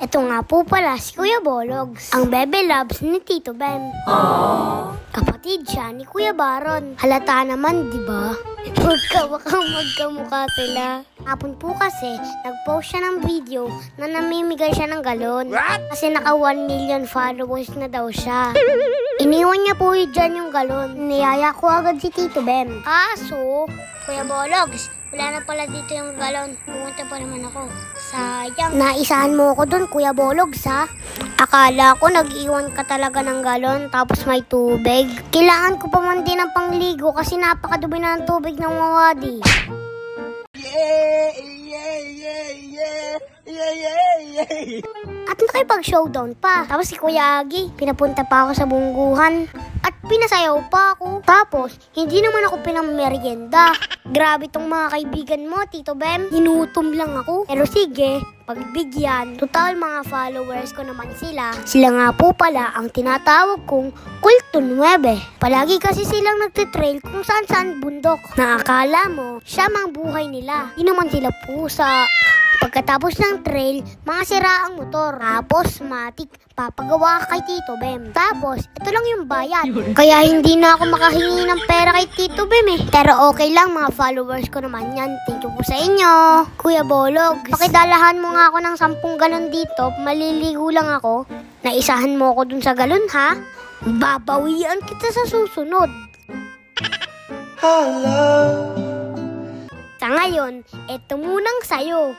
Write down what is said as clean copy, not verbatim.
Ito nga po pala si Kuya Bologs, ang bebe loves ni Tito Ben. Kapatid siya ni Kuya Baron. Halata naman, di ba? Magkamukha sila. Hapon po kasi, nag-post siya ng video na namimigay siya ng galon. Kasi naka 1 million followers na daw siya. Iniwan niya po dyan yung galon. Niyaya ko agad si Tito Ben. Kaso, Kuya Bologs, wala na pala dito yung galon. Pumunta pa naman ako. Sayang. Naisahan mo ako dun, Kuya Bologs, ha? Akala ko nag-iwan ka talaga ng galon tapos may tubig. Kailangan ko pa man din ng pangligo kasi napakadumi na ng tubig ng wawadi. At nakipag-showdown pa. Tapos si Kuya Agi, pinapunta pa ako sa bungguhan. At pinasayaw pa ako. Tapos, hindi naman ako pinamerienda. Grabe tong mga kaibigan mo, Tito Bem. Hinutom lang ako. Pero sige, pagbigyan. Total mga followers ko naman sila. Sila nga po pala ang tinatawag kong Kulto 9. Palagi kasi silang nagtitrail kung saan-saan bundok. Na akala mo, siya mang buhay nila. Di naman sila pusa. Pagkatapos ng trail, mga sira ang motor. Tapos, matik, papagawa ka kay Tito Bem. Tapos, ito lang yung bayad. Kaya hindi na ako makahingi ng pera kay Tito Bem eh. Pero okay lang, mga followers ko naman yan. Thank you po sa inyo. Kuya Bologs, pakidalahan mo nga ako ng 10 galon dito. Maliligo lang ako. Naisahan mo ako dun sa galon, ha? Babawian kita sa susunod. Hello. Sa ngayon, eto munang sayo.